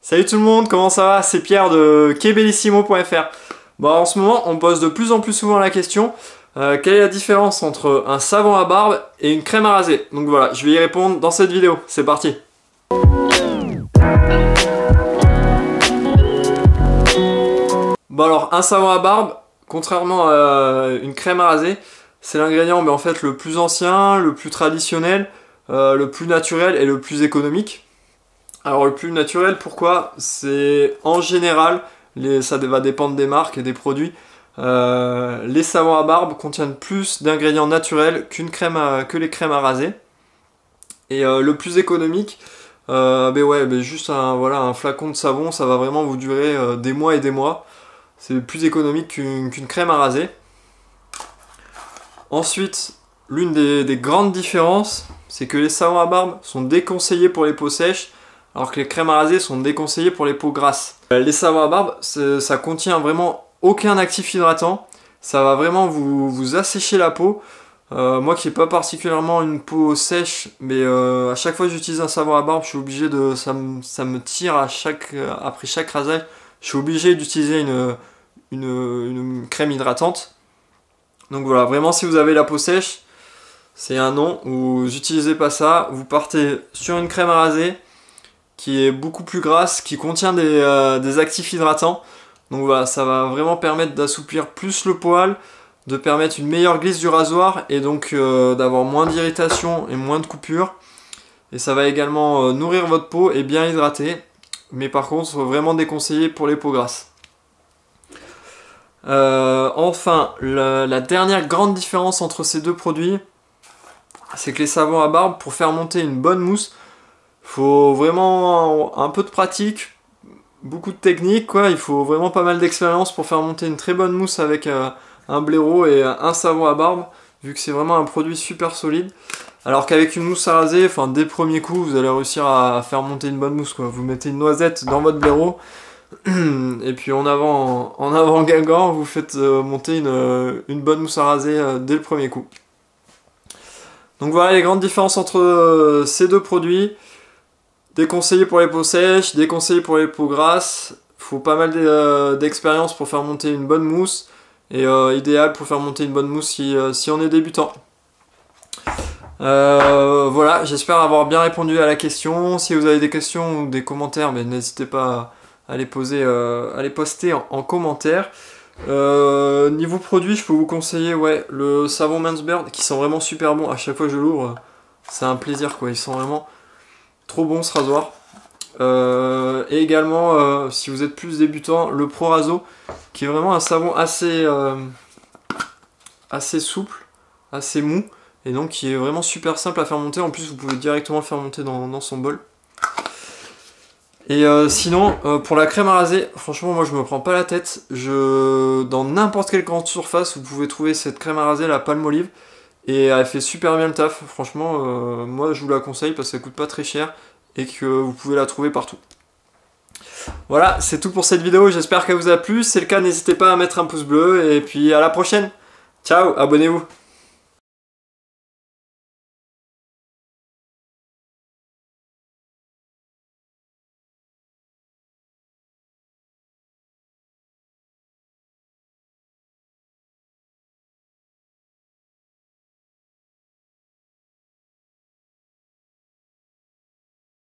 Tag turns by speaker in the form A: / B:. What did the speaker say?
A: Salut tout le monde, comment ça va? C'est Pierre de quebellissimo.fr. Bon, en ce moment, on me pose de plus en plus souvent la question quelle est la différence entre un savon à barbe et une crème à raser? Donc voilà, je vais y répondre dans cette vidéo. C'est parti! Bon alors, un savon à barbe, contrairement à une crème à raser, c'est l'ingrédient en fait le plus ancien, le plus traditionnel, le plus naturel et le plus économique. Alors le plus naturel, pourquoi? C'est en général, ça va dépendre des marques et des produits, les savons à barbe contiennent plus d'ingrédients naturels que les crèmes à raser. Et le plus économique, juste un flacon de savon, ça va vraiment vous durer des mois et des mois. C'est plus économique qu'une crème à raser. Ensuite, l'une des grandes différences, c'est que les savons à barbe sont déconseillés pour les peaux sèches, alors que les crèmes à raser sont déconseillées pour les peaux grasses. Les savons à barbe, ça contient vraiment aucun actif hydratant, ça va vraiment vous assécher la peau. Moi qui n'ai pas particulièrement une peau sèche, mais à chaque fois que j'utilise un savon à barbe, je suis obligé ça me tire après chaque rasage, je suis obligé d'utiliser une crème hydratante. Donc voilà, vraiment si vous avez la peau sèche, c'est un non, vous n'utilisez pas ça, vous partez sur une crème à raser qui est beaucoup plus grasse, qui contient des actifs hydratants. Donc voilà, ça va vraiment permettre d'assouplir plus le poil, de permettre une meilleure glisse du rasoir et donc d'avoir moins d'irritation et moins de coupures. Et ça va également nourrir votre peau et bien hydrater. Mais par contre, vraiment déconseillé pour les peaux grasses. Enfin, la dernière grande différence entre ces deux produits, c'est que les savons à barbe, pour faire monter une bonne mousse, faut vraiment un peu de pratique, beaucoup de technique, quoi. Il faut vraiment pas mal d'expérience pour faire monter une très bonne mousse avec un blaireau et un savon à barbe, vu que c'est vraiment un produit super solide. Alors qu'avec une mousse à raser, enfin dès le premier coup, vous allez réussir à faire monter une bonne mousse, quoi. Vous mettez une noisette dans votre blaireau, et puis en avant Guingamp, vous faites monter une bonne mousse à raser dès le premier coup. Donc voilà les grandes différences entre ces deux produits. Déconseillé pour les peaux sèches, déconseillé pour les peaux grasses. Faut pas mal d'expérience pour faire monter une bonne mousse. Et idéal pour faire monter une bonne mousse si on est débutant. Voilà, j'espère avoir bien répondu à la question. Si vous avez des questions ou des commentaires, n'hésitez pas à les poster en commentaire. Niveau produit, je peux vous conseiller le savon Mansbird qui sent vraiment super bon. À chaque fois que je l'ouvre, c'est un plaisir, quoi. Il sent vraiment trop bon ce rasoir. Et également, si vous êtes plus débutant, le Pro Raso, qui est vraiment un savon assez souple, assez mou, et donc qui est vraiment super simple à faire monter. En plus, vous pouvez directement le faire monter dans son bol. Et sinon, pour la crème à raser, franchement, moi je me prends pas la tête. Dans n'importe quelle grande surface, vous pouvez trouver cette crème à raser, la Palmolive. Et elle fait super bien le taf, franchement, moi je vous la conseille parce que ça coûte pas très cher et que vous pouvez la trouver partout. Voilà, c'est tout pour cette vidéo, j'espère qu'elle vous a plu. Si c'est le cas, n'hésitez pas à mettre un pouce bleu et puis à la prochaine. Ciao, abonnez-vous.